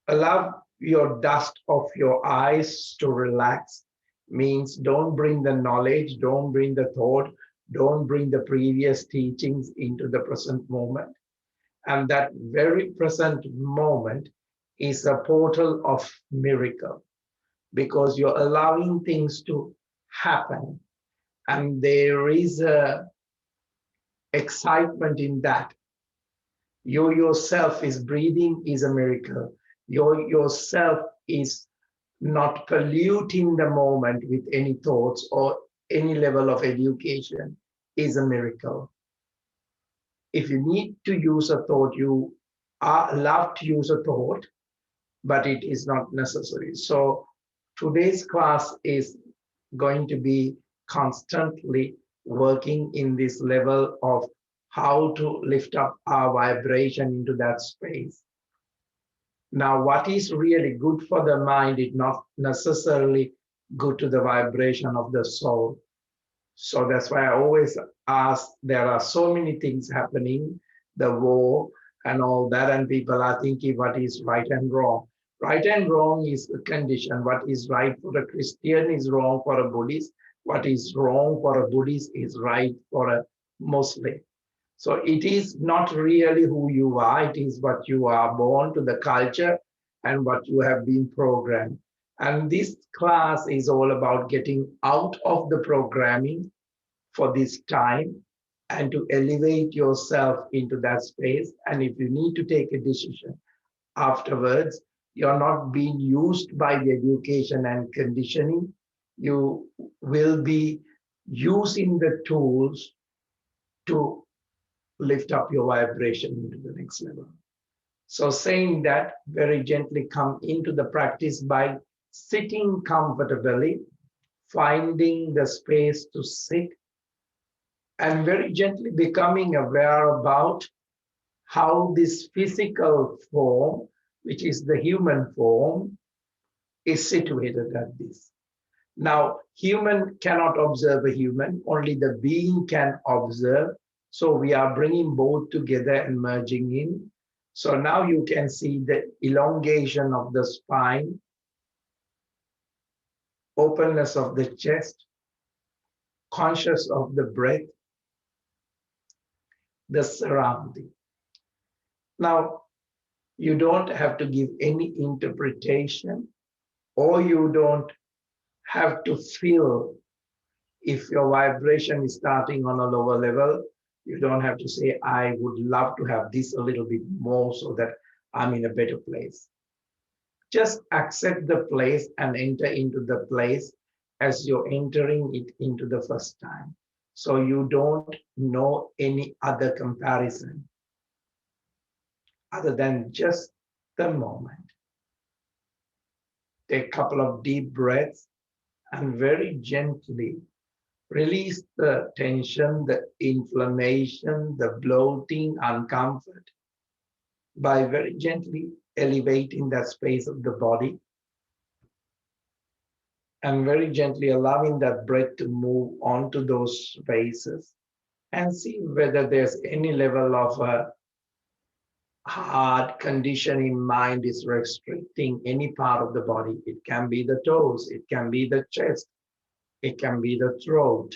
Allow your dust of your eyes to relax. Means don't bring the knowledge, don't bring the thought, don't bring the previous teachings into the present moment. And that very present moment is a portal of miracle because you're allowing things to happen. And there is a excitement in that. You yourself is breathing is a miracle. You yourself is not polluting the moment with any thoughts or any level of education is a miracle. If you need to use a thought, you are allowed to use a thought, but it is not necessary. So today's class is going to be constantly working in this level of how to lift up our vibration into that space. Now, what is really good for the mind is not necessarily good to the vibration of the soul. So that's why I always ask, there are so many things happening, the war and all that, and people are thinking what is right and wrong. Right and wrong is a condition. What is right for a Christian is wrong for a Buddhist. What is wrong for a Buddhist is right for a Muslim. So it is not really who you are, it is what you are born to the culture and what you have been programmed. And this class is all about getting out of the programming for this time and to elevate yourself into that space. And if you need to take a decision afterwards, you're not being used by the education and conditioning. You will be using the tools to lift up your vibration into the next level. So saying that, very gently come into the practice by sitting comfortably, finding the space to sit, and very gently becoming aware about how this physical form, which is the human form, is situated at this. Now, human cannot observe a human, only the being can observe. So we are bringing both together and merging in. So now you can see the elongation of the spine, openness of the chest, conscious of the breath, the surrounding. Now, you don't have to give any interpretation, or you don't have to feel if your vibration is starting on a lower level. You don't have to say, I would love to have this a little bit more so that I'm in a better place. Just accept the place and enter into the place as you're entering it into the first time. So you don't know any other comparison other than just the moment. Take a couple of deep breaths and very gently release the tension, the inflammation, the bloating, uncomfort by very gently elevating that space of the body and very gently allowing that breath to move onto those spaces and see whether there's any level of a hard condition in mind is restricting any part of the body. It can be the toes, it can be the chest, it can be the throat.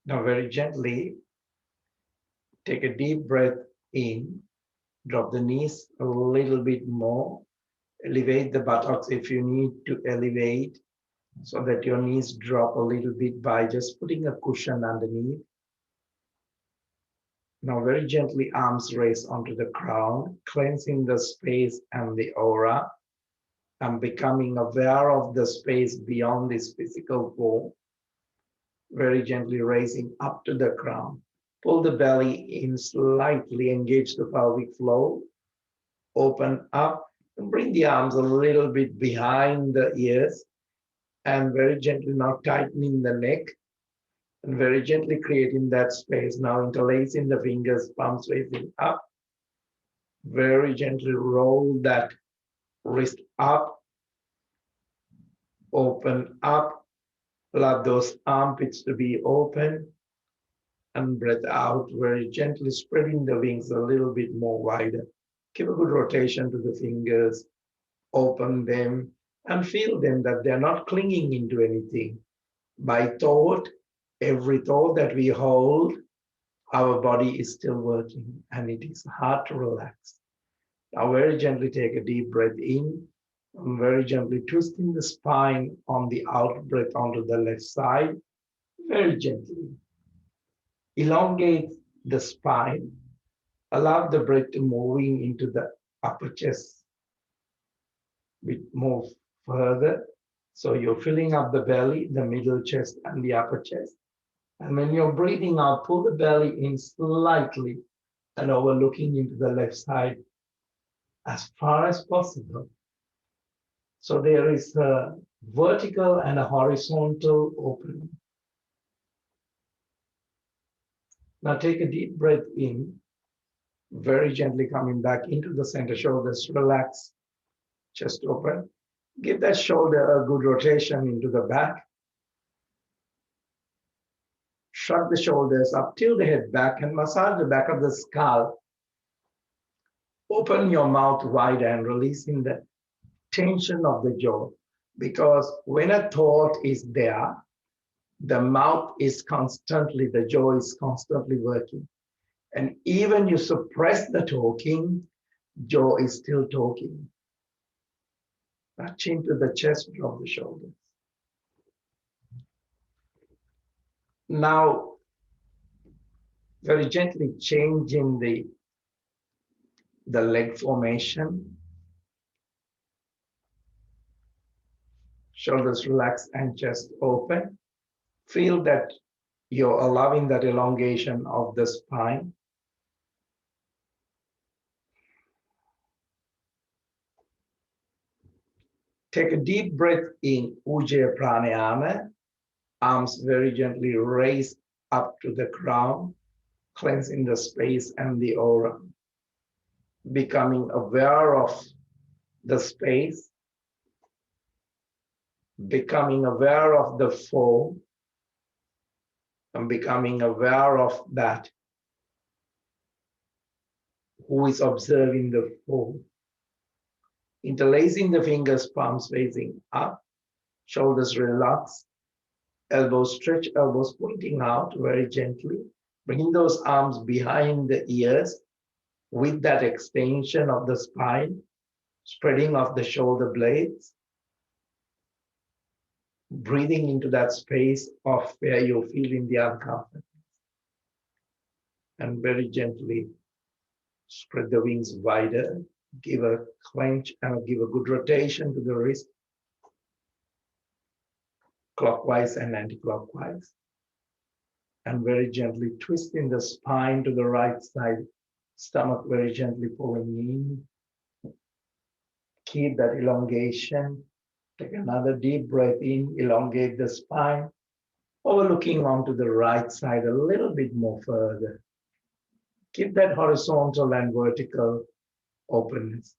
Now, very gently, take a deep breath in, drop the knees a little bit more, elevate the buttocks if you need to elevate so that your knees drop a little bit by just putting a cushion underneath. Now, very gently, arms raise onto the crown, cleansing the space and the aura, and becoming aware of the space beyond this physical form. Very gently raising up to the crown. Pull the belly in slightly, engage the pelvic floor, open up, and bring the arms a little bit behind the ears, and very gently now tightening the neck, and very gently creating that space. Now interlacing the fingers, palms facing up, Very gently roll that wrist up, open up, allow those armpits to be open, and breath out very gently, spreading the wings a little bit more wider. Give a good rotation to the fingers, open them, and feel them that they're not clinging into anything. By thought, every thought that we hold, our body is still working and it is hard to relax. Now, very gently take a deep breath in, and very gently twisting the spine on the out breath onto the left side, very gently. Elongate the spine, allow the breath to moving into the upper chest, move further. So you're filling up the belly, the middle chest, and the upper chest. And when you're breathing out, pull the belly in slightly and overlooking into the left side as far as possible. So there is a vertical and a horizontal opening. Now take a deep breath in, very gently coming back into the center, shoulders relax, chest open. Give that shoulder a good rotation into the back. Shrug the shoulders up, tilt the head back and massage the back of the skull. Open your mouth wide and releasing the tension of the jaw. Because when a thought is there, the mouth is constantly, the jaw is constantly working. And even you suppress the talking, jaw is still talking. Now chin to the chest, drop the shoulders. Now, very gently changing the leg formation. Shoulders relax and chest open. Feel that you're allowing that elongation of the spine. Take a deep breath in, Ujjayi Pranayama. Arms very gently raised up to the crown, cleansing the space and the aura. Becoming aware of the space, becoming aware of the form, and becoming aware of that who is observing the form. Interlacing the fingers, palms facing up, shoulders relaxed, elbows stretch, elbows pointing out very gently, bringing those arms behind the ears with that extension of the spine, spreading of the shoulder blades, breathing into that space of where you're feeling the uncomfort. And very gently spread the wings wider, give a clench and give a good rotation to the wrist, clockwise and anti-clockwise. And very gently twisting the spine to the right side, stomach very gently pulling in. Keep that elongation. Take another deep breath in, elongate the spine, overlooking onto the right side a little bit more further. Keep that horizontal and vertical openness.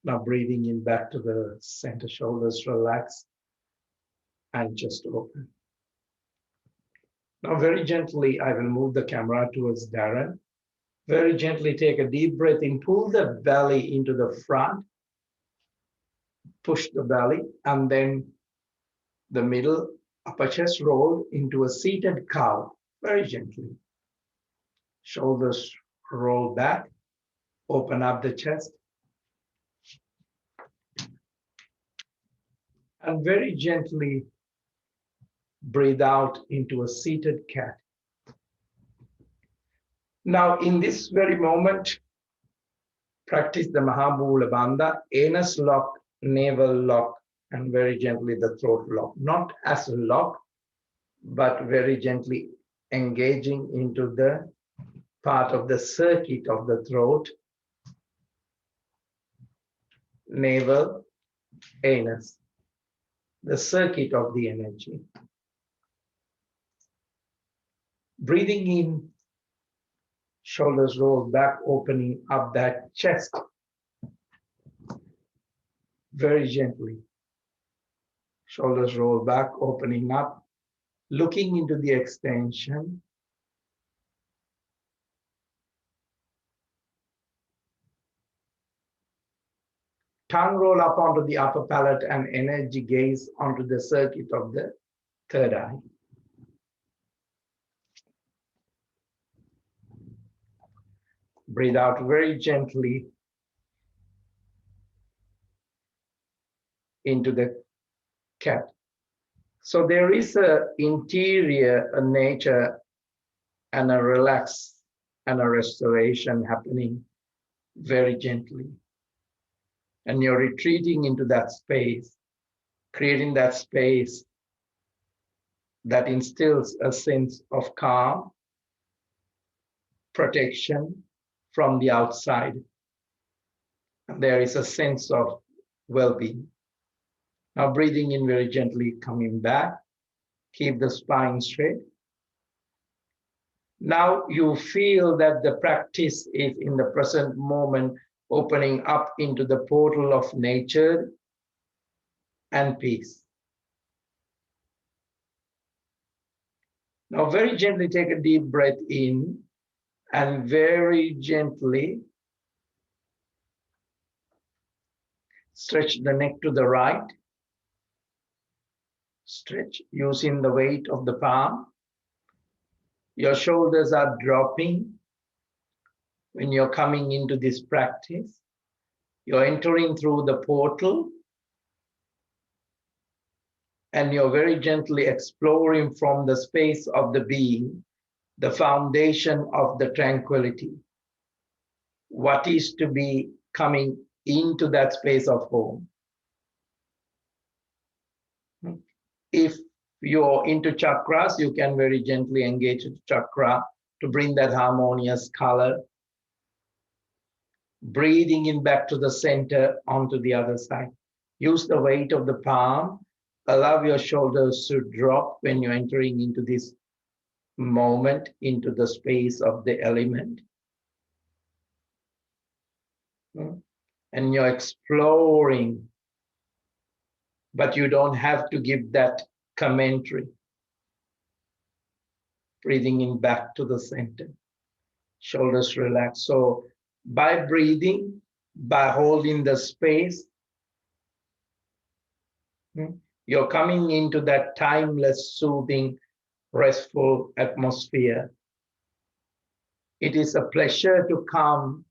Now breathing in back to the center, shoulders relax and just open. Now very gently, I will move the camera towards Darren. Very gently take a deep breath in, pull the belly into the front, push the belly, and then the middle upper chest roll into a seated cow, very gently. Shoulders roll back, open up the chest, and very gently breathe out into a seated cat. Now, in this very moment, practice the Mahabhula Bandha, anus lock, navel lock, and very gently the throat lock. Not as a lock, but very gently engaging into the part of the circuit of the throat, navel, anus, the circuit of the energy. Breathing in Shoulders roll back, opening up that chest very gently. Shoulders roll back, opening up, looking into the extension. Tongue roll up onto the upper palate and energy gaze onto the circuit of the third eye. Breathe out very gently into the cat. So there is an interior, a nature, and a relax and a restoration happening very gently. And you're retreating into that space, creating that space that instills a sense of calm, protection from the outside. And there is a sense of well-being. Now breathing in very gently, coming back. Keep the spine straight. Now you feel that the practice is in the present moment, opening up into the portal of nature and peace. Now very gently take a deep breath in and very gently stretch the neck to the right. Stretch using the weight of the palm. Your shoulders are dropping when you're coming into this practice. You're entering through the portal and you're very gently exploring from the space of the being, the foundation of the tranquility. What is to be coming into that space of home? If you're into chakras, you can very gently engage the chakra to bring that harmonious color. Breathing in back to the center, onto the other side. Use the weight of the palm. Allow your shoulders to drop when you're entering into this moment, into the space of the element. And you're exploring, but you don't have to give that commentary. Breathing in back to the center. Shoulders relax. So by breathing, by holding the space, you're coming into that timeless, soothing, restful atmosphere. It is a pleasure to come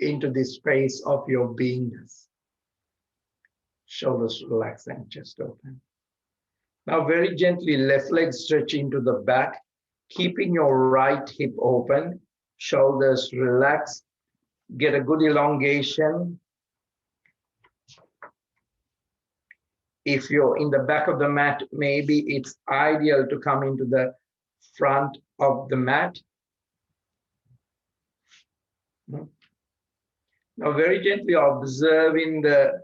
into this space of your beingness. Shoulders relax and chest open. Now very gently, left leg stretch into the back, keeping your right hip open. Shoulders relax. Get a good elongation. If you're in the back of the mat, maybe it's ideal to come into the front of the mat. Now very gently observing the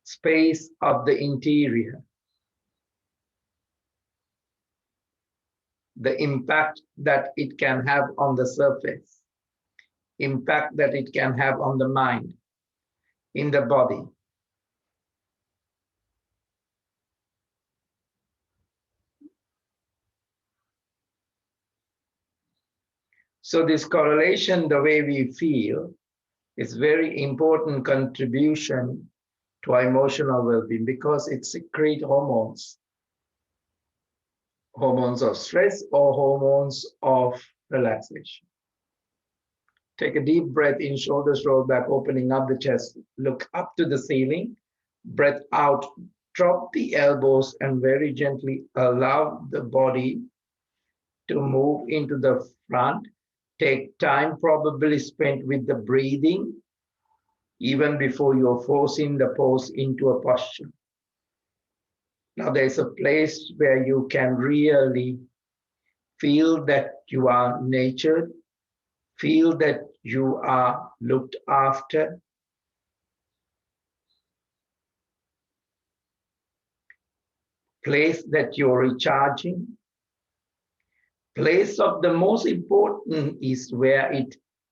space of the interior. The impact that it can have on the surface. Impact that it can have on the mind, in the body. So this correlation, the way we feel, is very important contribution to our emotional well-being because it secretes hormones. Hormones of stress or hormones of relaxation. Take a deep breath in, shoulders roll back, opening up the chest. Look up to the ceiling. Breath out, drop the elbows and very gently allow the body to move into the front. Take time probably spent with the breathing, even before you're forcing the pose into a posture. Now there's a place where you can really feel that you are nurtured, feel that you are looked after. Place that you're recharging. Place of the most important is where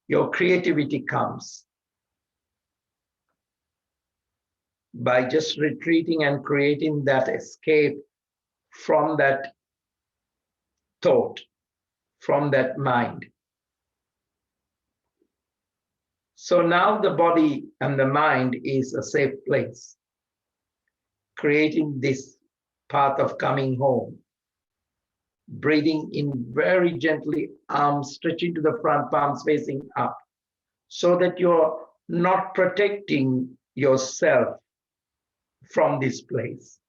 your creativity comes. By just retreating and creating that escape from that thought, from that mind. So now the body and the mind is a safe place, creating this path of coming home. Breathing in very gently, arms stretching to the front, palms facing up, so that you're not protecting yourself from this place.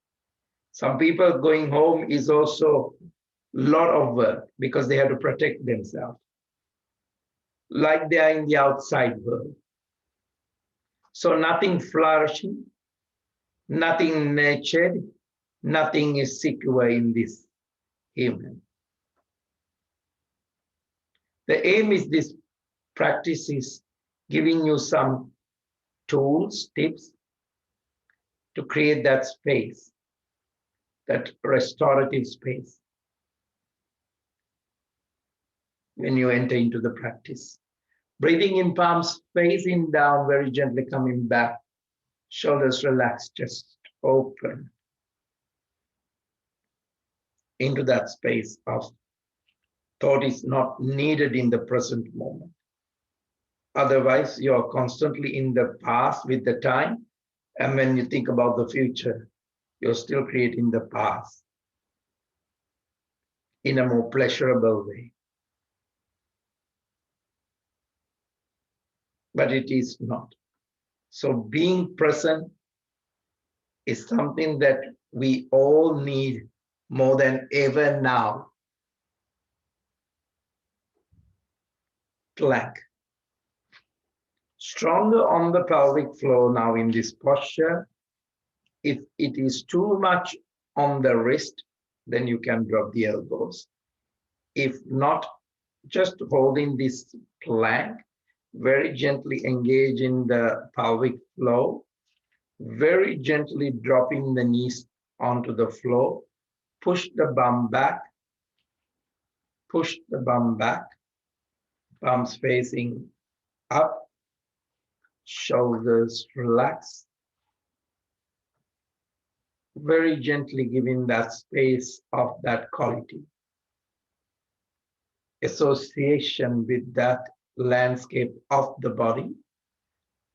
Some people going home is also a lot of work because they have to protect themselves, like they are in the outside world. So nothing flourishing, nothing nurtured, nothing is secure in this human. The aim is this practice is giving you some tools, tips to create that space, that restorative space when you enter into the practice. Breathing in, palms facing down, very gently coming back, shoulders relaxed, just open into that space of thought is not needed in the present moment. Otherwise, you're constantly in the past with the time, and when you think about the future, you're still creating the past in a more pleasurable way. But it is not. So being present is something that we all need more than ever now. Plank. Stronger on the pelvic floor now in this posture. If it is too much on the wrist, then you can drop the elbows. If not, just holding this plank, very gently engage in the pelvic floor, very gently dropping the knees onto the floor, push the bum back, palms facing up, shoulders relax, very gently giving that space of that quality, association with that landscape of the body,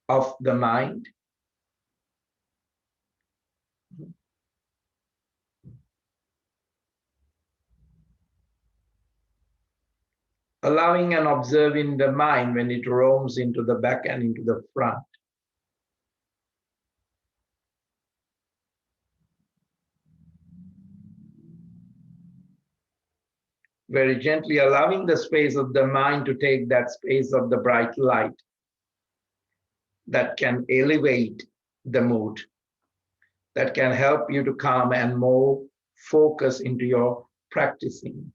of the mind. Allowing and observing the mind when it roams into the back and into the front. Very gently allowing the space of the mind to take that space of the bright light that can elevate the mood, that can help you to calm and more focus into your practicing.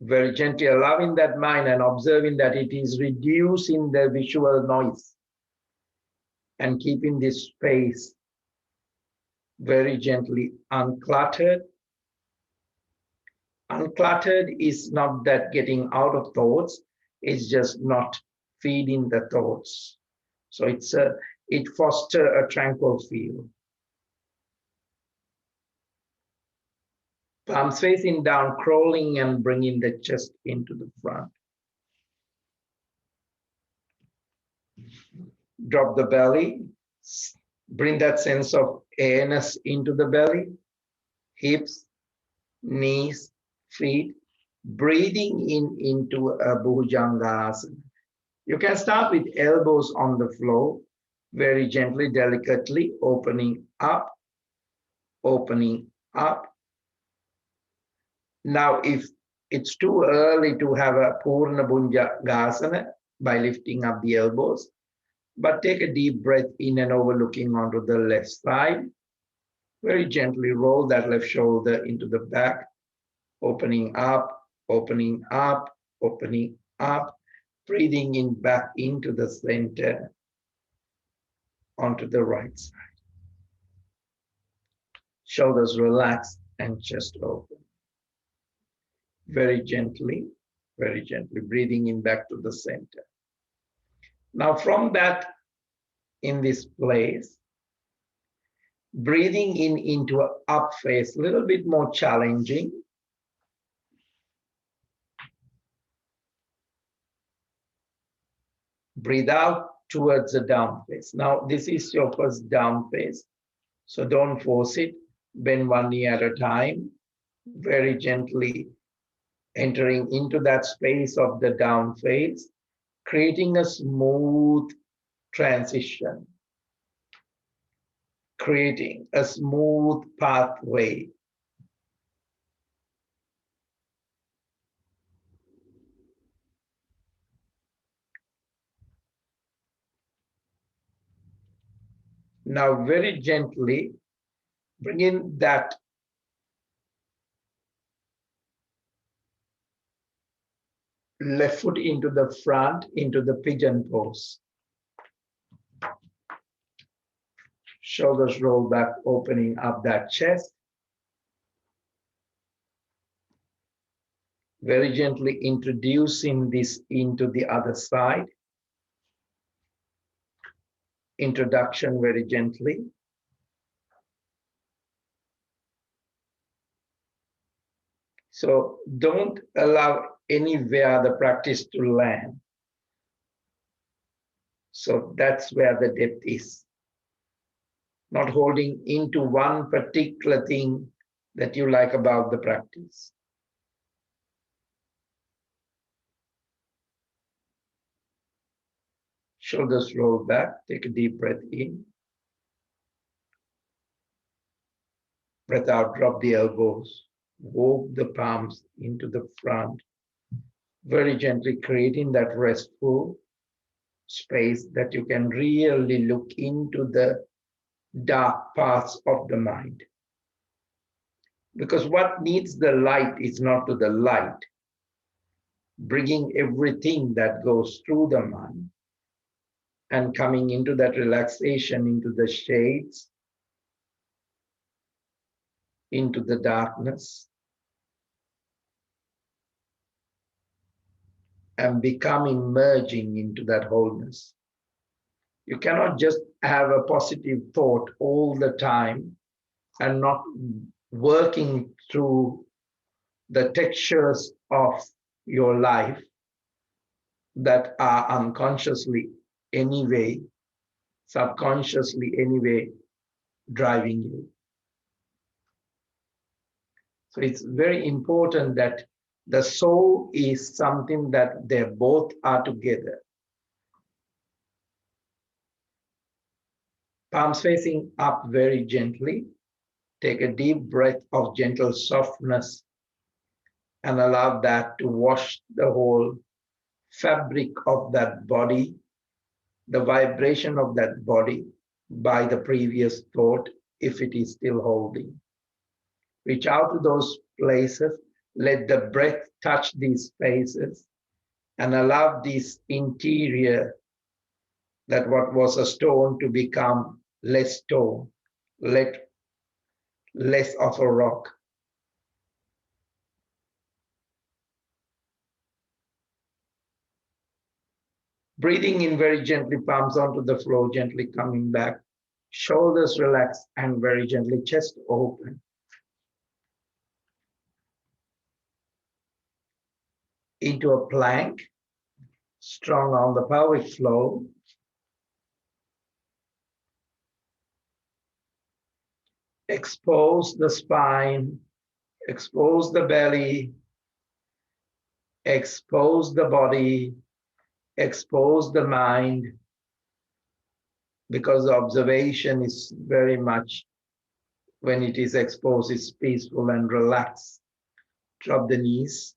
Very gently allowing that mind and observing that it is reducing the visual noise and keeping this space very gently uncluttered. Uncluttered is not that getting out of thoughts, it's just not feeding the thoughts. So it fosters a tranquil feel. Palms facing down, crawling and bringing the chest into the front. Drop the belly, bring that sense of airness into the belly, hips, knees, feet, breathing in into a Bhujangasana. You can start with elbows on the floor, very gently, delicately, opening up, opening up. Now, if it's too early to have a Purna Bhujangasana by lifting up the elbows, but take a deep breath in and overlooking onto the left side. Very gently roll that left shoulder into the back, opening up, opening up, opening up, breathing in back into the center, onto the right side. Shoulders relaxed and chest open. very gently, breathing in back to the center. Now from that, in this place, breathing in into an up phase, a little bit more challenging. Breathe out towards the down phase. Now this is your first down phase, so don't force it. Bend one knee at a time, very gently entering into that space of the down phase, creating a smooth transition, creating a smooth pathway. Now, very gently, bring in that left foot into the front, into the pigeon pose. Shoulders roll back, opening up that chest. Very gently introducing this into the other side. Introduction very gently. So don't allow anywhere the practice to land. So that's where the depth is. Not holding into one particular thing that you like about the practice. Shoulders roll back, take a deep breath in. Breath out, drop the elbows, walk the palms into the front, very gently creating that restful space that you can really look into the dark parts of the mind. Because what needs the light is not to the light, bringing everything that goes through the mind and coming into that relaxation, into the shades, into the darkness, and becoming merging into that wholeness. You cannot just have a positive thought all the time and not working through the textures of your life that are unconsciously anyway, subconsciously anyway, driving you. So it's very important that the soul is something that they both are together. Palms facing up very gently. Take a deep breath of gentle softness and allow that to wash the whole fabric of that body, the vibration of that body by the previous thought, if it is still holding. Reach out to those places, let the breath touch these spaces, and allow this interior, that what was a stone, to become less stone, less of a rock. Breathing in very gently, palms onto the floor, gently coming back. Shoulders relaxed and very gently, chest open. Into a plank, strong on the pelvic floor. Expose the spine, expose the belly, expose the body, expose the mind, because observation is very much, when it is exposed, it's peaceful and relaxed. Drop the knees,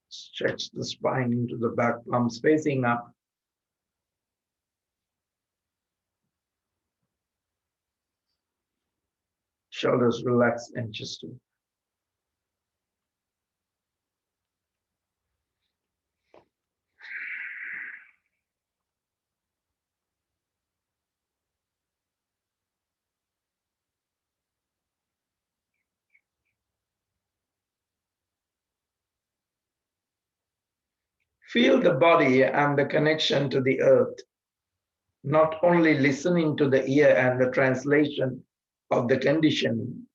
stretch the spine into the back, palms facing up. Shoulders relaxed and chest open. Feel the body and the connection to the earth, not only listening to the ear and the translation of the conditioning,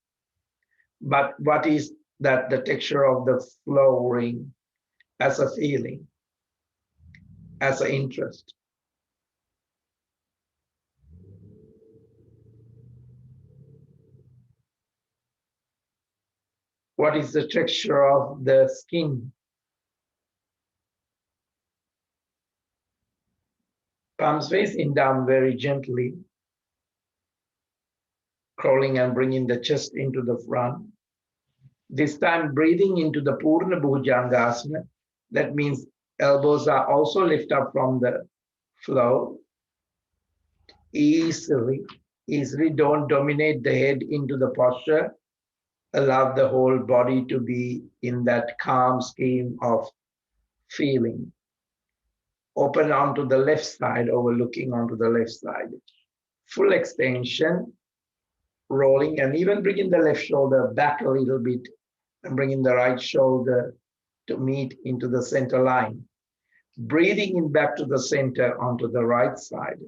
but what is that the texture of the flowering as a feeling, as an interest. What is the texture of the skin? Palms facing down very gently, crawling and bringing the chest into the front. This time breathing into the Purna Bhujangasana. That means elbows are also lifted up from the floor. Easily, don't dominate the head into the posture. Allow the whole body to be in that calm scheme of feeling. Open onto the left side, overlooking onto the left side. Full extension, rolling, and even bringing the left shoulder back a little bit and bringing the right shoulder to meet into the center line. Breathing in back to the center onto the right side.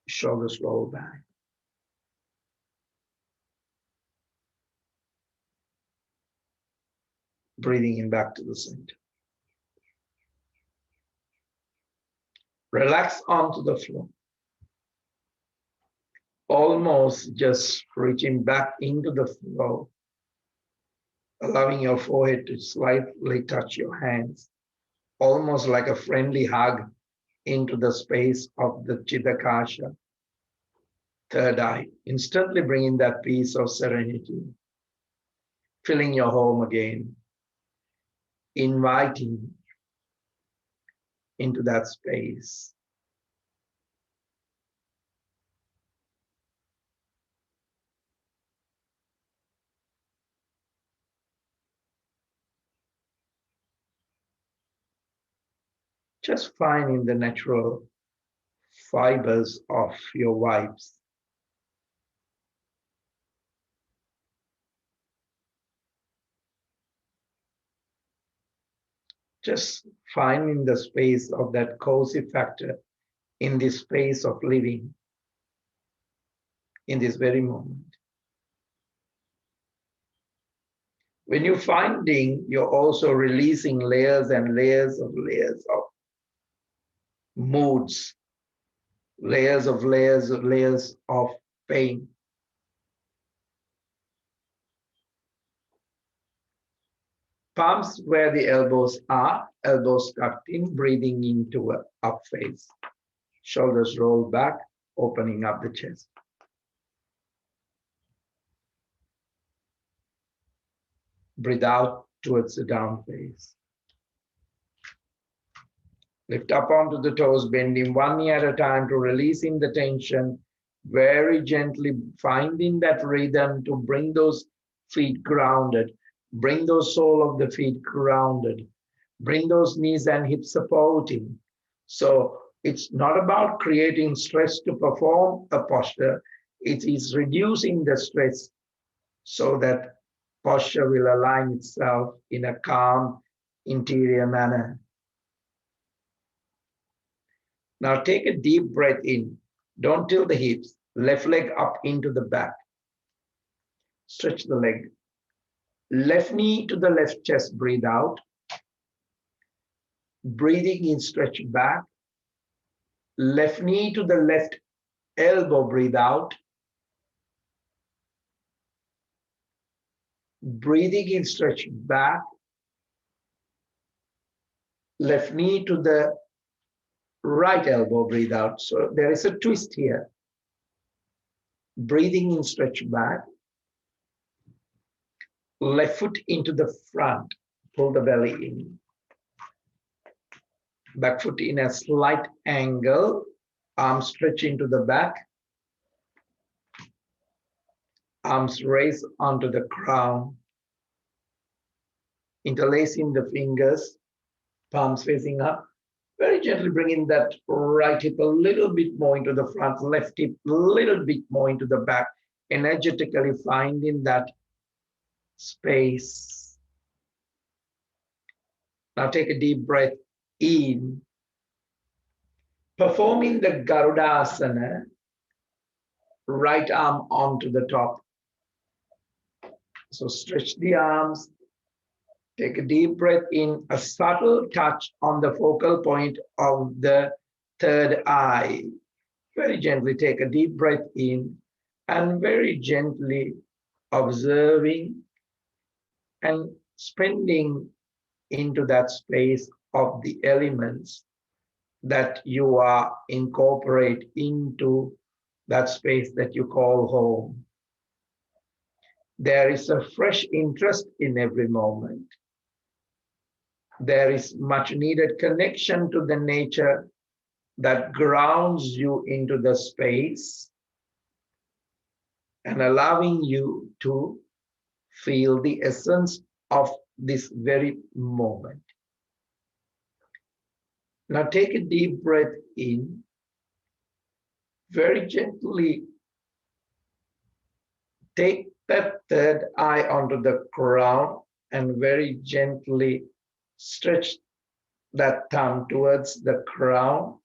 Shoulders roll back. Breathing in back to the center. Relax onto the floor. Almost just reaching back into the floor, allowing your forehead to slightly touch your hands, almost like a friendly hug into the space of the Chitakasha, third eye, instantly bringing that peace of serenity, filling your home again, inviting into that space. Just finding the natural fibers of your vibes. Just finding the space of that cozy factor in this space of living, in this very moment. When you're finding, you're also releasing layers and layers of moods, layers of pain. Palms where the elbows are, elbows tucked in, breathing into an up face. Shoulders roll back, opening up the chest. Breathe out towards the down face. Lift up onto the toes, bending one knee at a time to releasing the tension, very gently finding that rhythm to bring those feet grounded, bring those sole of the feet grounded, bring those knees and hips supporting. So it's not about creating stress to perform a posture, it is reducing the stress so that posture will align itself in a calm interior manner. Now take a deep breath in. Don't tilt the hips. Left leg up into the back. Stretch the leg. Left knee to the left chest. Breathe out. Breathing in, stretch back. Left knee to the left elbow. Breathe out. Breathing in, stretch back. Left knee to the right elbow. Breathe out. So there is a twist here. Breathing in, stretch back. Left foot into the front. Pull the belly in. Back foot in a slight angle. Arms stretch into the back. Arms raise onto the crown. Interlacing the fingers. Palms facing up. Very gently bringing that right hip a little bit more into the front. Left hip a little bit more into the back. Energetically finding that space. Now take a deep breath in, performing the Garudasana, right arm onto the top. So stretch the arms, take a deep breath in, a subtle touch on the focal point of the third eye. Very gently take a deep breath in and very gently observing and spending into that space of the elements that you are incorporate into that space that you call home. There is a fresh interest in every moment. There is much needed connection to the nature that grounds you into the space and allowing you to feel the essence of this very moment. Now take a deep breath in, very gently take that third eye onto the crown and very gently stretch that thumb towards the crown.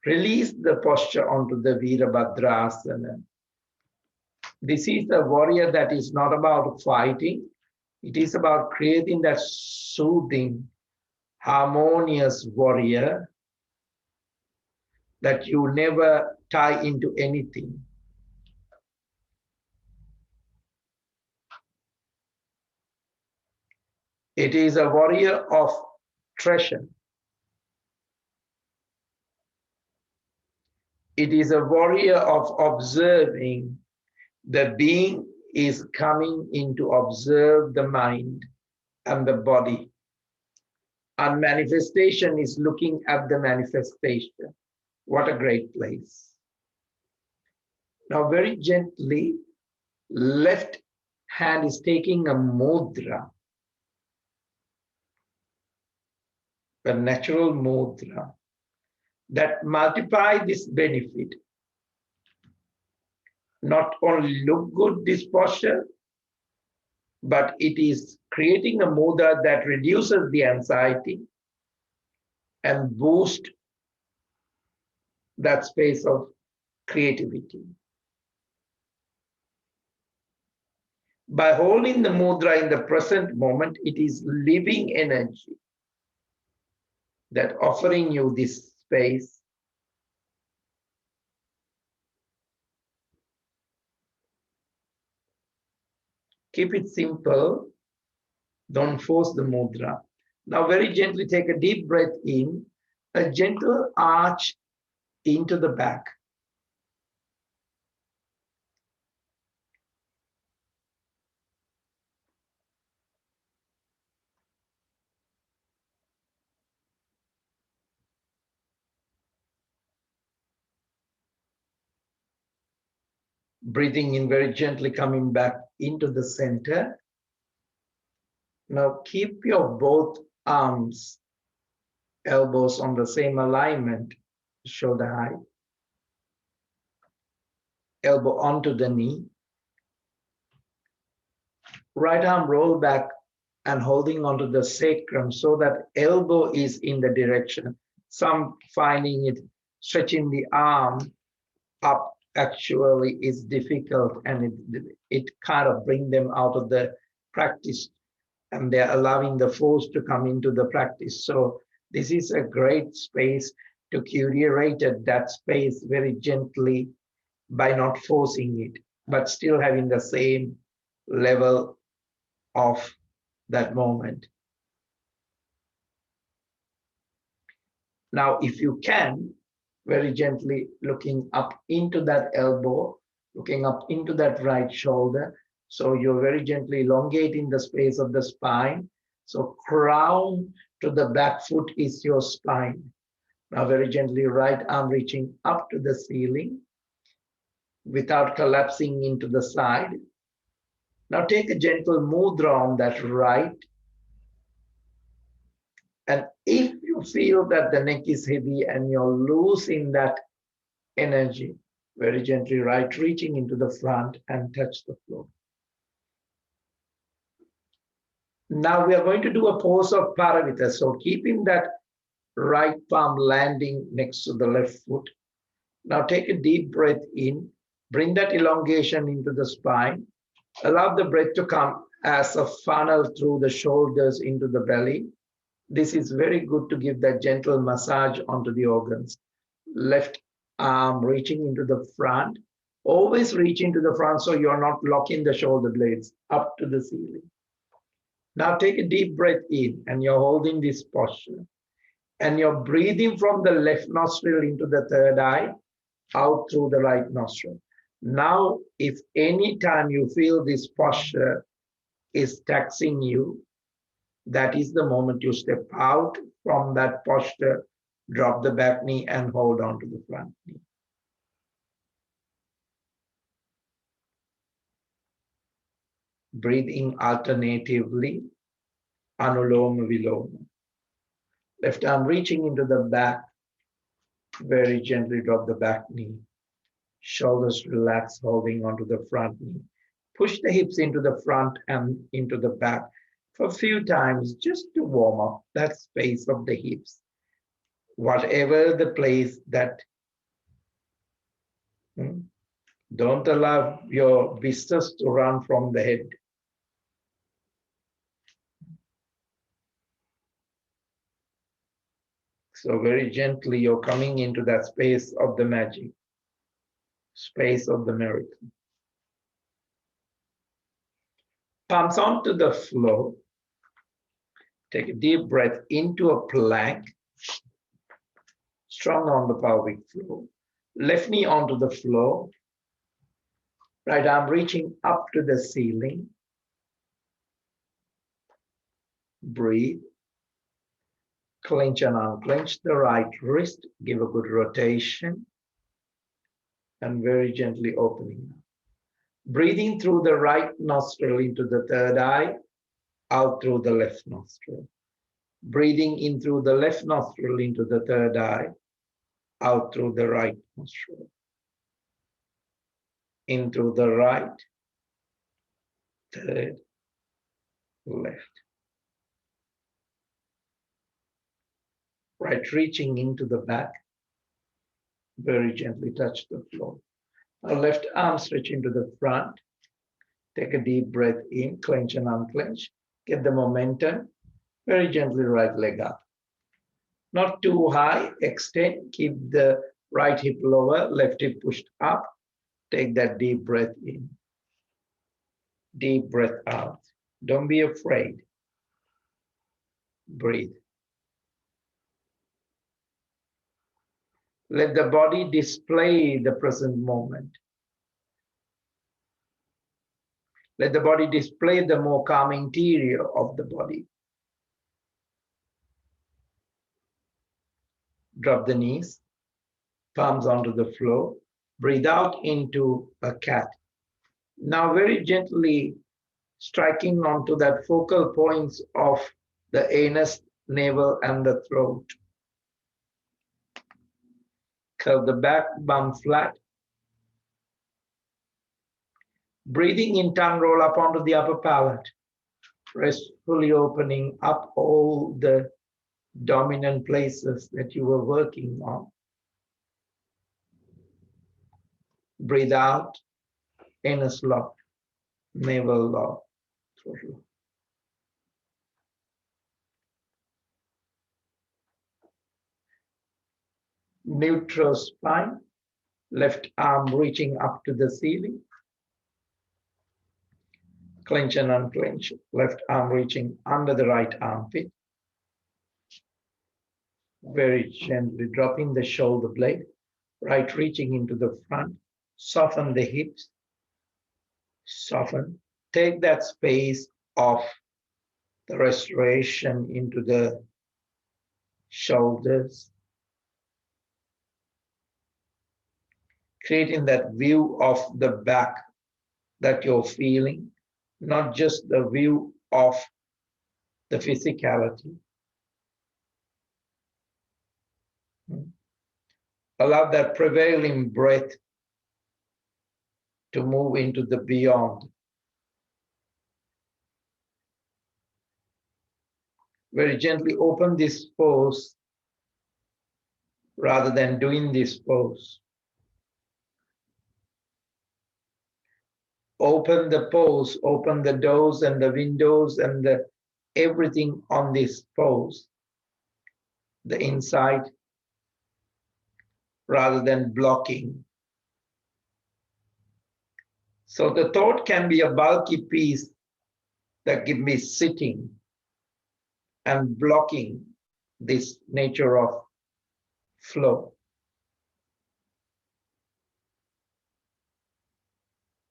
Release the posture onto the Virabhadrasana. This is a warrior that is not about fighting. It is about creating that soothing, harmonious warrior that you never tie into anything. It is a warrior of treasure. It is a warrior of observing. The being is coming in to observe the mind and the body. And manifestation is looking at the manifestation. What a great place. Now, very gently, left hand is taking a mudra, a natural mudra that multiply this benefit. Not only look good, this posture, but it is creating a mudra that reduces the anxiety and boost that space of creativity. By holding the mudra in the present moment, it is living energy that offering you this space. Keep it simple. Don't force the mudra. Now very gently take a deep breath in, a gentle arch into the back. Breathing in very gently, coming back into the center. Now keep your both arms, elbows on the same alignment, shoulder height. Elbow onto the knee. Right arm roll back and holding onto the sacrum so that elbow is in the direction. Some finding it stretching the arm up actually is difficult, and it kind of bring them out of the practice, and they're allowing the force to come into the practice. So this is a great space to curate that space very gently by not forcing it, but still having the same level of that moment. Now, if you can, very gently looking up into that elbow, looking up into that right shoulder. So you're very gently elongating the space of the spine. So crown to the back foot is your spine. Now very gently right arm reaching up to the ceiling without collapsing into the side. Now take a gentle mudra on that right. And if you feel that the neck is heavy and you're losing that energy, very gently right reaching into the front and touch the floor. Now we are going to do a pose of Paravita. So keeping that right palm landing next to the left foot. Now take a deep breath in. Bring that elongation into the spine. Allow the breath to come as a funnel through the shoulders into the belly. This is very good to give that gentle massage onto the organs. Left arm reaching into the front. Always reach into the front so you're not locking the shoulder blades up to the ceiling. Now take a deep breath in and you're holding this posture. And you're breathing from the left nostril into the third eye, out through the right nostril. Now, if any time you feel this posture is taxing you, that is the moment you step out from that posture, drop the back knee and hold on to the front knee. Breathe in alternatively, anuloma viloma. Left arm reaching into the back, very gently drop the back knee. Shoulders relax, holding onto the front knee. Push the hips into the front and into the back for a few times just to warm up that space of the hips. Whatever the place that, don't allow your vistas to run from the head. So very gently, you're coming into that space of the magic, space of the miracle. Palms onto the floor. Take a deep breath into a plank. Strong on the pelvic floor. Left knee onto the floor. Right arm reaching up to the ceiling. Breathe. Clench and unclench the right wrist. Give a good rotation. And very gently opening up. Breathing through the right nostril into the third eye, out through the left nostril. Breathing in through the left nostril into the third eye, out through the right nostril. In through the right, third, left. Right reaching into the back, very gently touch the floor. Now left arm stretch into the front. Take a deep breath in, clench and unclench. Get the momentum. Very gently right leg up. Not too high, extend. Keep the right hip lower, left hip pushed up. Take that deep breath in. Deep breath out. Don't be afraid. Breathe. Let the body display the present moment. Let the body display the more calm interior of the body. Drop the knees, palms onto the floor. Breathe out into a cat. Now very gently striking onto that focal points of the anus, navel, and the throat. Curve the back, bum flat. Breathing in, tongue roll up onto the upper palate. Restfully opening up all the dominant places that you were working on. Breathe out, anus lock, navel lock, throat lock. Neutral spine, left arm reaching up to the ceiling. Clench and unclench, left arm reaching under the right armpit. Very gently dropping the shoulder blade, right reaching into the front. Soften the hips, soften. Take that space of the restoration into the shoulders. Creating that view of the back that you're feeling, not just the view of the physicality. Allow that prevailing breath to move into the beyond. Very gently open this pose rather than doing this pose. Open the pose, open the doors and the windows and everything on this pose. The inside rather than blocking. So the thought can be a bulky piece that give me sitting and blocking this nature of flow.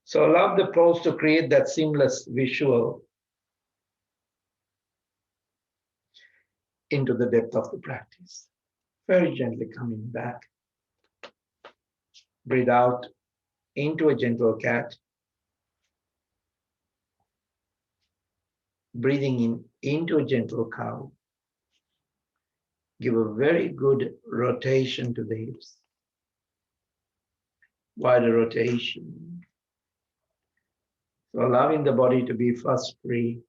So allow the pose to create that seamless visual into the depth of the practice. Very gently coming back. Breathe out into a gentle cat. Breathing in into a gentle cow. Give a very good rotation to the hips. Wider rotation. So allowing the body to be first free,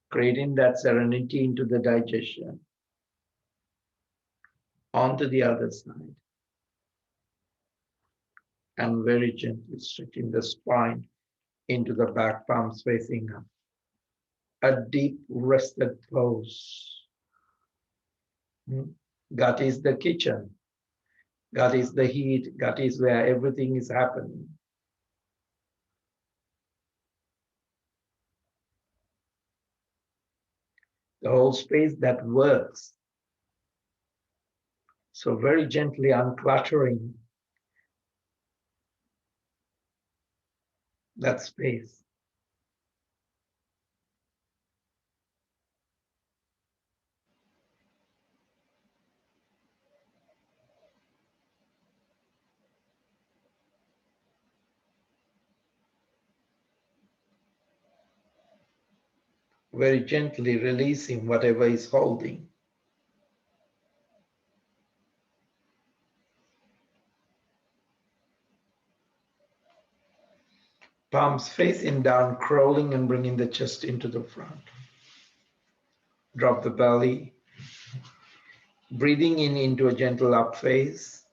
creating that serenity into the digestion, onto the other side, and very gently stretching the spine into the back, palms facing up. A deep rested pose. Gut is the kitchen. Gut is the heat. Gut is where everything is happening. The whole space that works. So very gently uncluttering that space. Very gently releasing whatever is holding. Palms facing down, crawling and bringing the chest into the front. Drop the belly. Breathing in into a gentle up phase.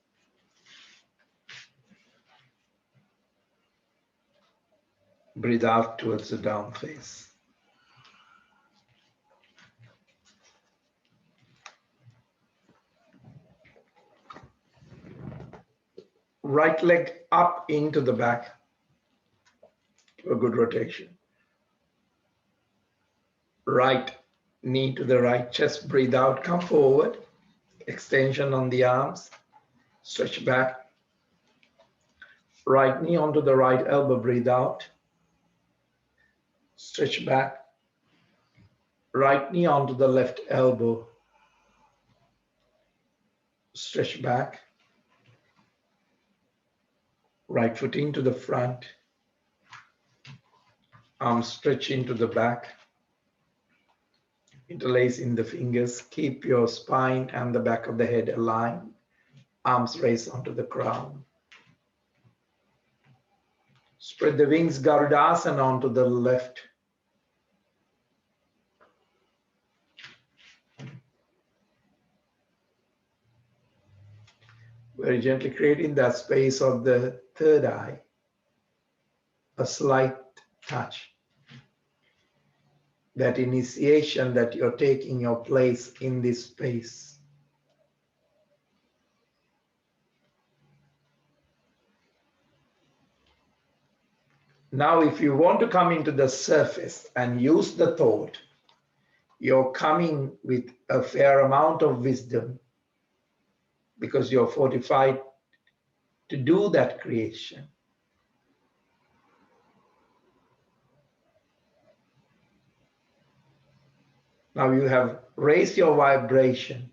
Breathe out towards the down phase. Right leg up into the back. A good rotation. Right knee to the right chest. Breathe out, come forward. Extension on the arms. Stretch back. Right knee onto the right elbow. Breathe out. Stretch back. Right knee onto the left elbow. Stretch back. Right foot into the front. Arms stretch into the back. Interlacing the fingers. Keep your spine and the back of the head aligned. Arms raised onto the crown. Spread the wings, Garudasana onto the left. Very gently creating that space of the third eye. A slight touch. That initiation that you're taking your place in this space. Now, if you want to come into the surface and use the thought, you're coming with a fair amount of wisdom because you're fortified to do that creation. Now you have raised your vibration.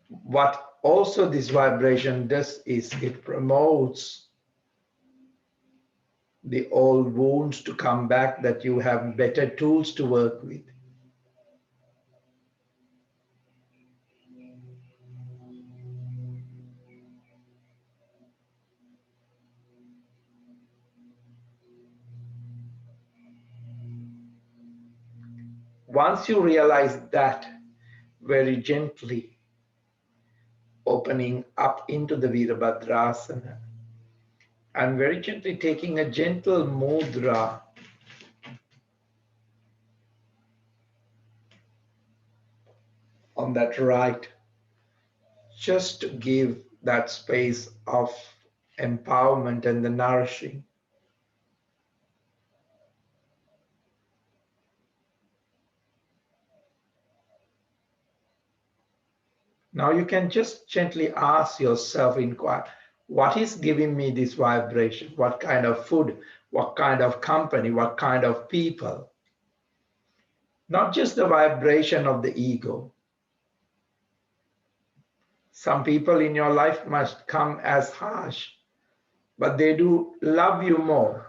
What also this vibration does is it promotes the old wounds to come back, that you have better tools to work with. Once you realize that, very gently opening up into the Virabhadrasana and very gently taking a gentle mudra on that right, just to give that space of empowerment and the nourishing. Now you can just gently ask yourself, inquire, what is giving me this vibration? What kind of food? What kind of company? What kind of people? Not just the vibration of the ego. Some people in your life must come as harsh, but they do love you more.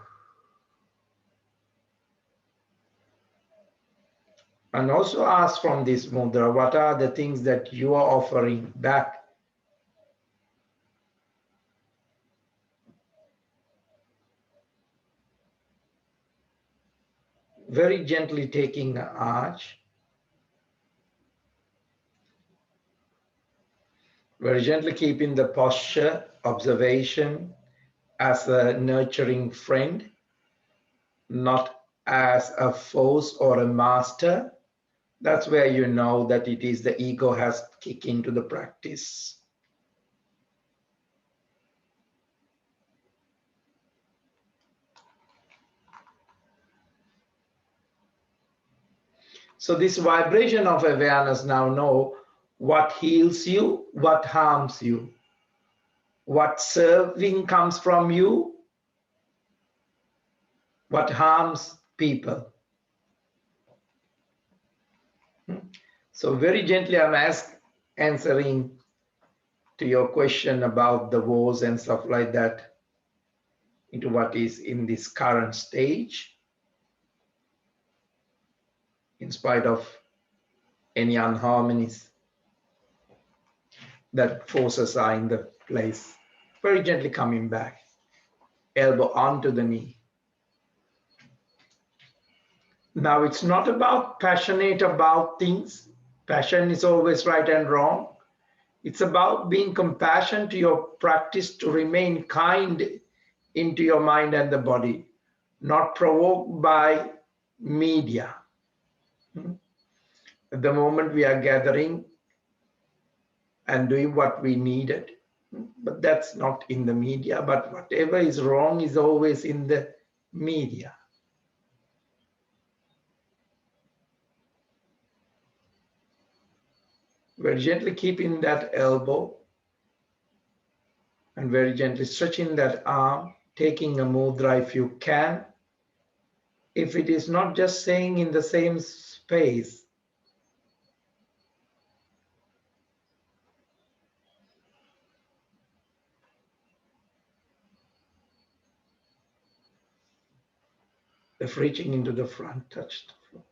And also ask from this mudra, what are the things that you are offering back? Very gently taking an arch, very gently keeping the posture, observation as a nurturing friend, not as a force or a master. That's where you know that it is the ego has kicked into the practice. So this vibration of awareness now know what heals you, what harms you, what serving comes from you, what harms people. So very gently I'm answering to your question about the wars and stuff like that into what is in this current stage, in spite of any unharmonies that forces are in the place. Very gently coming back, elbow onto the knee. Now it's not about passionate about things. Passion is always right and wrong. It's about being compassionate to your practice to remain kind into your mind and the body, not provoked by media. At the moment we are gathering and doing what we needed, but that's not in the media, but whatever is wrong is always in the media. Very gently keeping that elbow and very gently stretching that arm, taking a mudra if you can. If it is not just staying in the same space, if reaching into the front, touch the floor.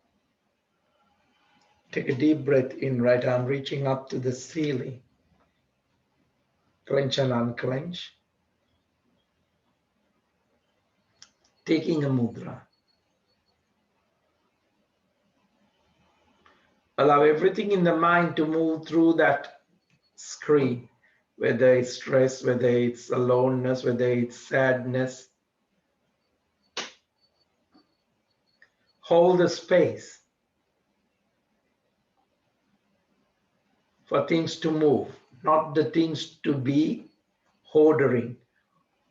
Take a deep breath in, right arm reaching up to the ceiling. Clench and unclench. Taking a mudra. Allow everything in the mind to move through that screen, whether it's stress, whether it's aloneness, whether it's sadness. Hold the space for things to move, not the things to be hoarding.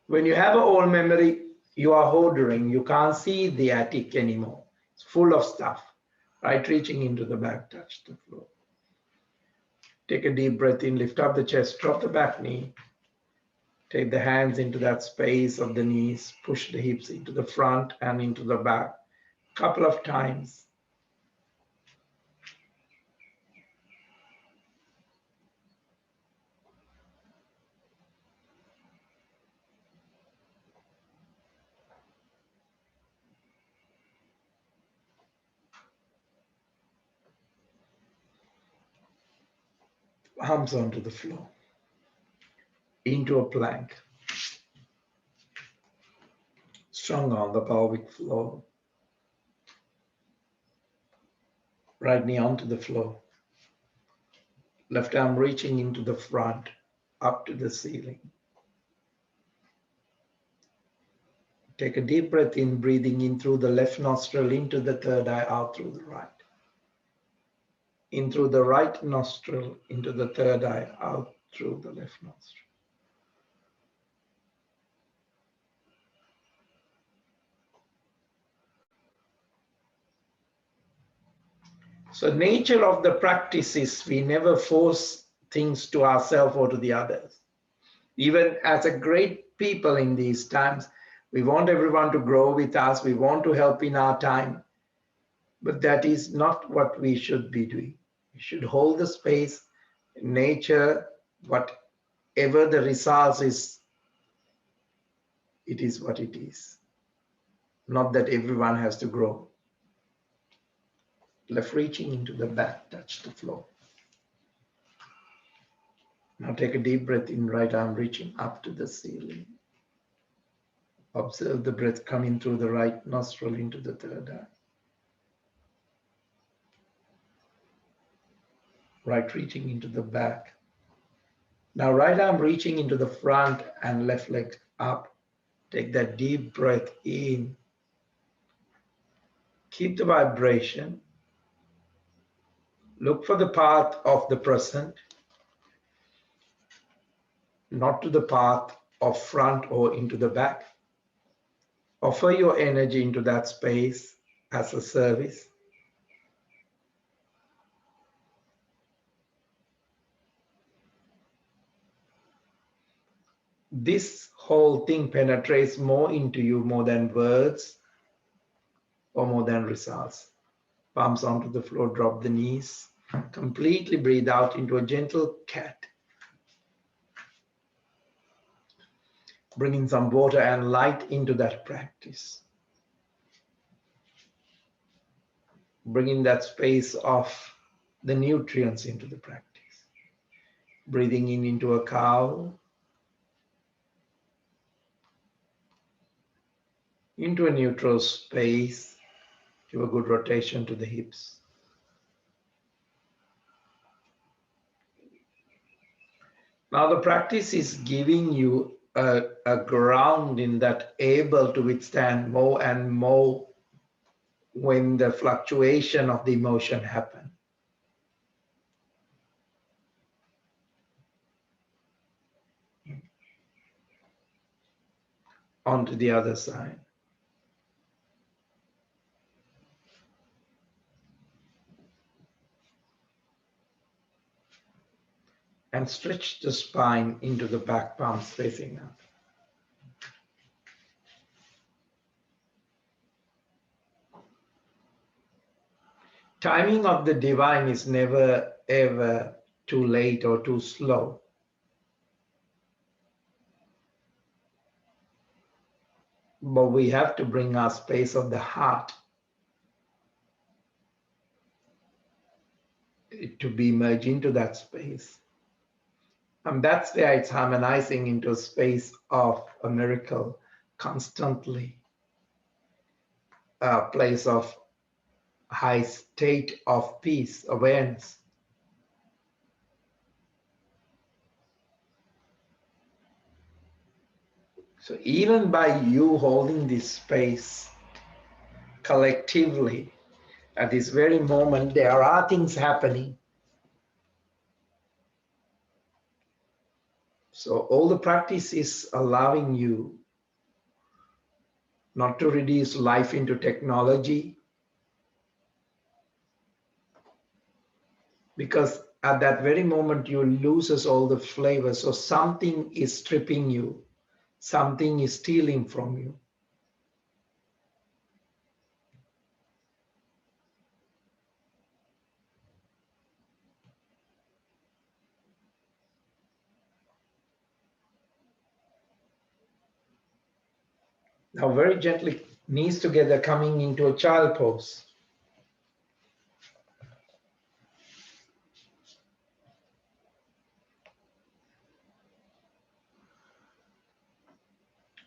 When you have an old memory, you are hoarding. You can't see the attic anymore. It's full of stuff. Right, reaching into the back, touch the floor. Take a deep breath in, lift up the chest, drop the back knee. Take the hands into that space of the knees, push the hips into the front and into the back. Couple of times. Arms onto the floor. Into a plank. Strong on the pelvic floor. Right knee onto the floor. Left arm reaching into the front, up to the ceiling. Take a deep breath in, breathing in through the left nostril, into the third eye, out through the right. In through the right nostril, into the third eye, out through the left nostril. So nature of the practice is we never force things to ourselves or to the others. Even as a great people in these times, we want everyone to grow with us. We want to help in our time. But that is not what we should be doing. We should hold the space. Nature, whatever the results is, it is what it is. Not that everyone has to grow. Left reaching into the back, touch the floor. Now take a deep breath in, right arm reaching up to the ceiling. Observe the breath coming through the right nostril into the third eye. Right reaching into the back. Now right arm reaching into the front and left leg up. Take that deep breath in. Keep the vibration. Look for the path of the present, not to the path of front or into the back. Offer your energy into that space as a service. This whole thing penetrates more into you more than words or more than results. Palms onto the floor, drop the knees. Completely breathe out into a gentle cat. Bringing some water and light into that practice. Bringing that space of the nutrients into the practice. Breathing in into a cow. Into a neutral space. Give a good rotation to the hips. Now the practice is giving you a ground in that able to withstand more and more when the fluctuation of the emotion happen. Onto the other side. And stretch the spine into the back, palms facing up. Timing of the divine is never ever too late or too slow. But we have to bring our space of the heart to be merged into that space. And that's where it's harmonizing into a space of a miracle constantly, a place of high state of peace, awareness. So even by you holding this space collectively, at this very moment, there are things happening. So all the practice is allowing you not to reduce life into technology, because at that very moment you loses all the flavor. So something is stripping you, something is stealing from you. Now very gently, knees together, coming into a child pose.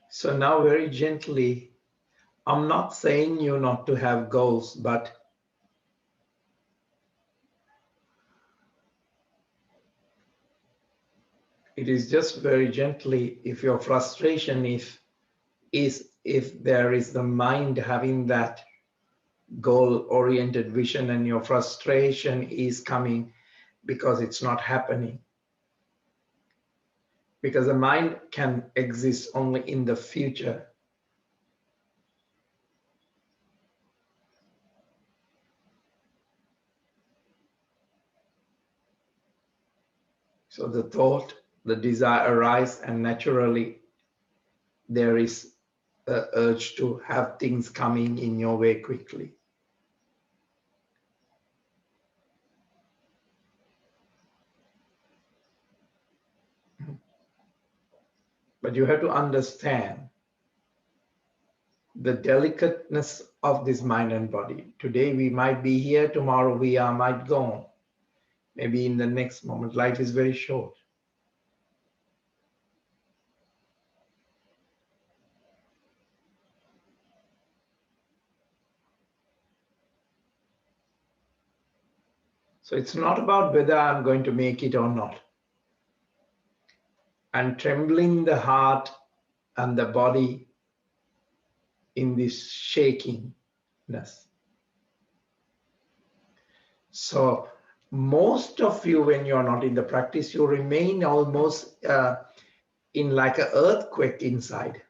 So now very gently, I'm not saying you not to have goals, but It is just very gently, if your frustration is if there is the mind having that goal-oriented vision and your frustration is coming because it's not happening. Because the mind can exist only in the future. So the thought, the desire arise, and naturally there is an urge to have things coming in your way quickly. But you have to understand the delicateness of this mind and body. Today we might be here, tomorrow we might go. Maybe in the next moment. Life is very short. So it's not about whether I'm going to make it or not. And trembling the heart and the body in this shakingness. So most of you, when you're not in the practice, you remain almost in like an earthquake inside.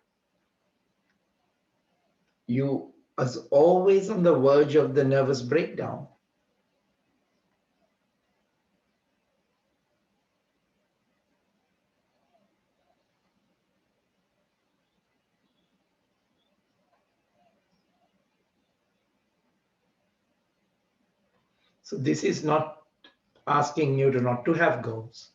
You are always on the verge of the nervous breakdown. So this is not asking you to not to have goals,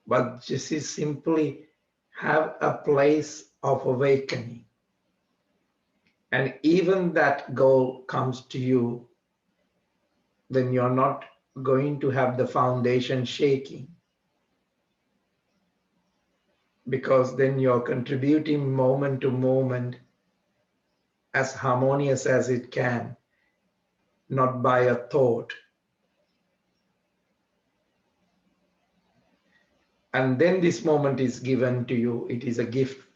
but this is simply have a place of awakening. And even that goal comes to you, then you're not going to have the foundation shaking, because then you're contributing moment to moment as harmonious as it can, not by a thought. And then this moment is given to you. It is a gift.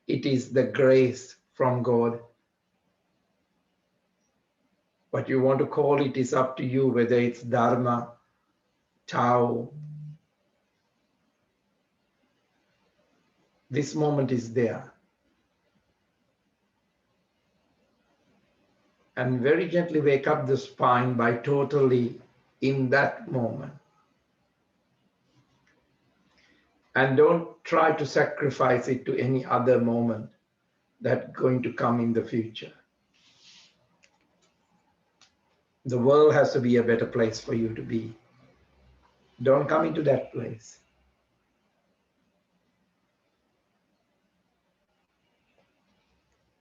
It is the grace from God. What you want to call it is up to you, whether it's Dharma, Tao. This moment is there. And very gently wake up the spine by totally in that moment. And don't try to sacrifice it to any other moment that's going to come in the future. The world has to be a better place for you to be. Don't come into that place.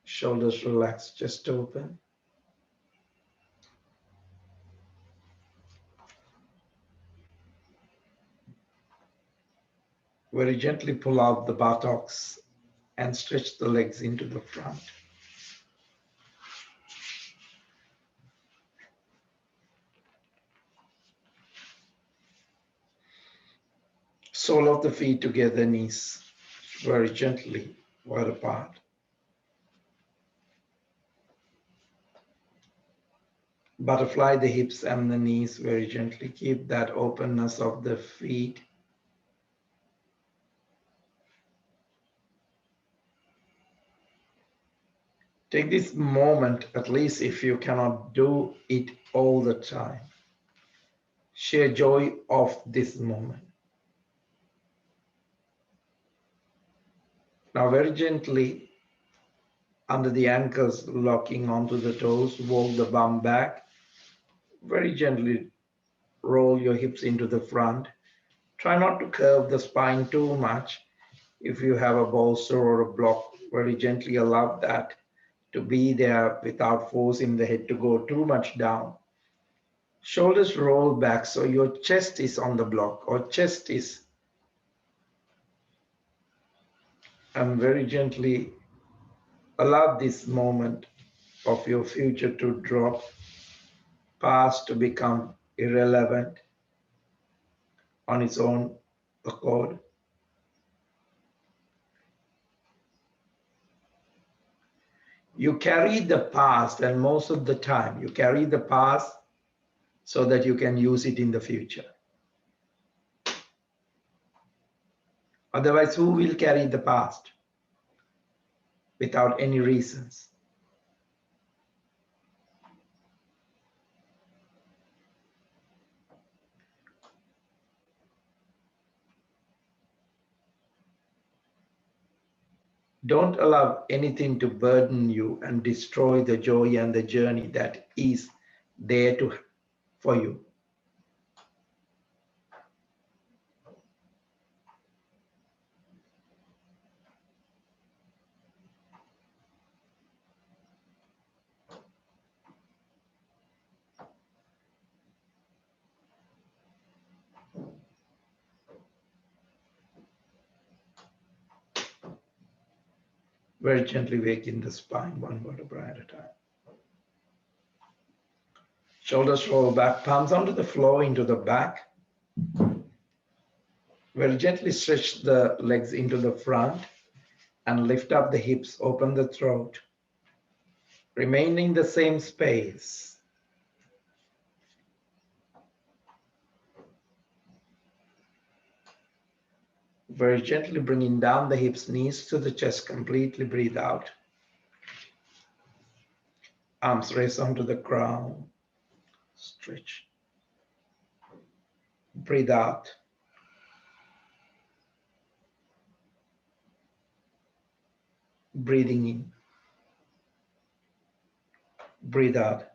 Shoulders relaxed, just open. Very gently pull out the buttocks and stretch the legs into the front. Sole of the feet together, knees very gently wide apart. Butterfly the hips and the knees very gently. Keep that openness of the feet. Take this moment, at least if you cannot do it all the time. Share joy of this moment. Now very gently, under the ankles, locking onto the toes, walk the bum back. Very gently roll your hips into the front. Try not to curve the spine too much. If you have a bolster or a block, very gently allow that to be there without forcing the head to go too much down. Shoulders roll back so your chest is on the block or chest is, and very gently allow this moment of your future to drop, past to become irrelevant on its own accord. You carry the past, and most of the time you carry the past so that you can use it in the future. Otherwise, who will carry the past without any reasons? Don't allow anything to burden you and destroy the joy and the journey that is there for you. Very gently waking the spine, one vertebra at a time. Shoulders roll back, palms onto the floor into the back. Very gently stretch the legs into the front and lift up the hips, open the throat. Remain in the same space. Very gently bringing down the hips, knees to the chest, completely breathe out. Arms raise onto the ground, stretch. Breathe out. Breathing in. Breathe out.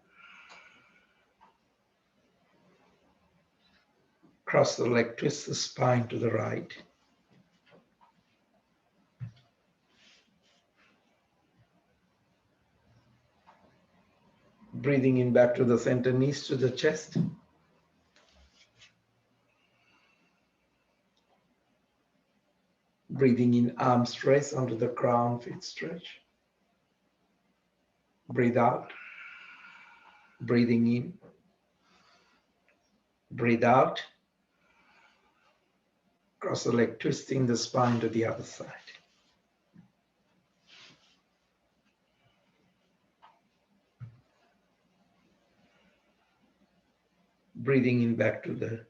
Cross the leg, twist the spine to the right. Breathing in back to the center, knees to the chest. Breathing in, arms raise onto the ground, feet stretch. Breathe out. Breathing in. Breathe out. Cross the leg, twisting the spine to the other side. Breathing in back to the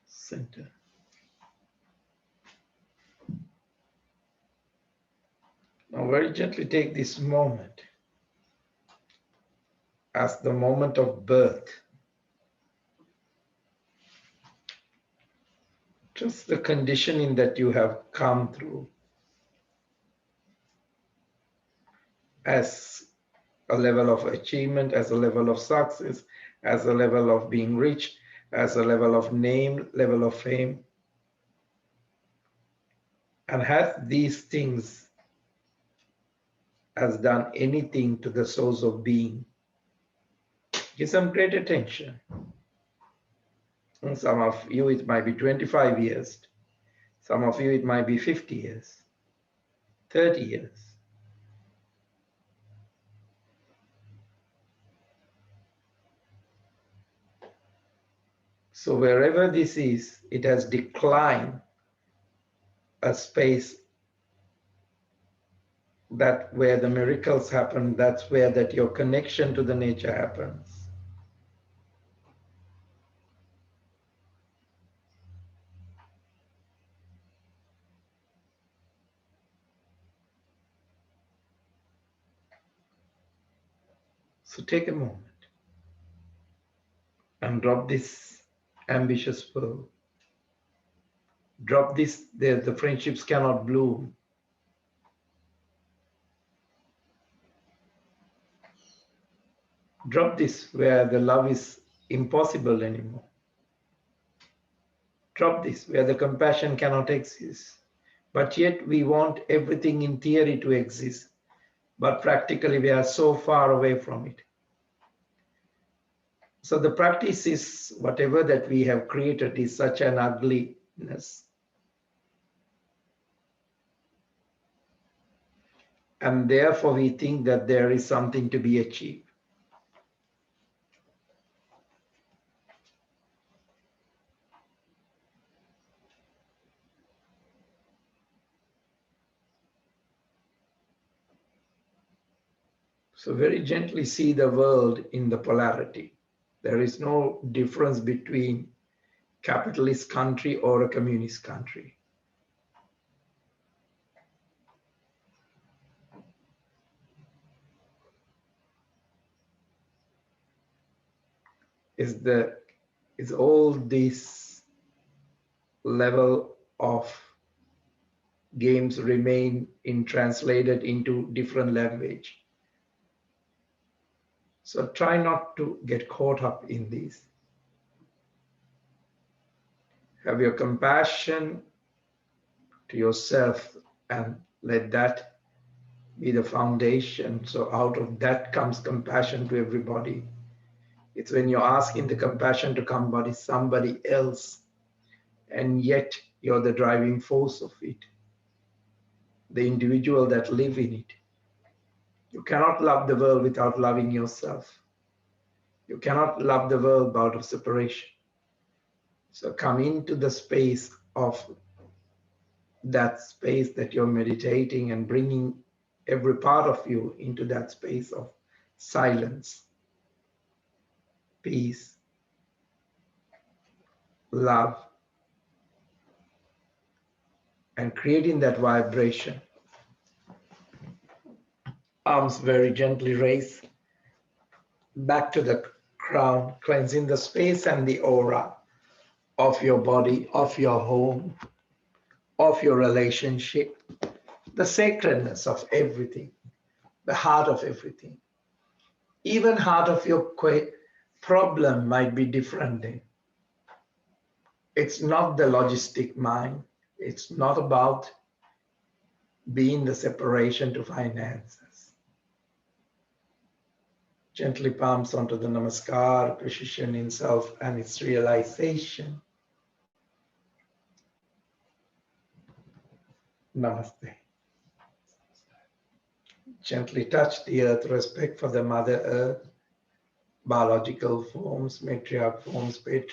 center. Now very gently take this moment as the moment of birth. Just the conditioning that you have come through as a level of achievement, as a level of success, as a level of being rich, as a level of name, level of fame. And has these things has done anything to the source of being? Give some great attention. And some of you, it might be 25 years. Some of you, it might be 50 years, 30 years. So wherever this is, it has declined a space that where the miracles happen, that's where that your connection to the nature happens. So take a moment and drop this ambitious pearl. Drop this, the friendships cannot bloom. Drop this where the love is impossible anymore. Drop this where the compassion cannot exist. But yet we want everything in theory to exist. But practically we are so far away from it. So the practice is whatever that we have created is such an ugliness. And therefore we think that there is something to be achieved. So very gently see the world in the polarity. There is no difference between capitalist country or a communist country. Is all this level of games remain in translated into different language. So try not to get caught up in these. Have your compassion to yourself and let that be the foundation. So out of that comes compassion to everybody. It's when you're asking the compassion to come by somebody else, and yet you're the driving force of it, the individual that live in it. You cannot love the world without loving yourself. You cannot love the world out of separation. So come into the space of that space that you're meditating and bringing every part of you into that space of silence, peace, love, and creating that vibration. Arms very gently raised back to the crown, cleansing the space and the aura of your body, of your home, of your relationship, the sacredness of everything, the heart of everything. Even heart of your problem might be different then. It's not the logistic mind. It's not about being the separation to finances. Gently palms onto the namaskar, precision in self and its realization. Namaste. Gently touch the earth, respect for the Mother Earth, biological forms, matriarch forms, patriarch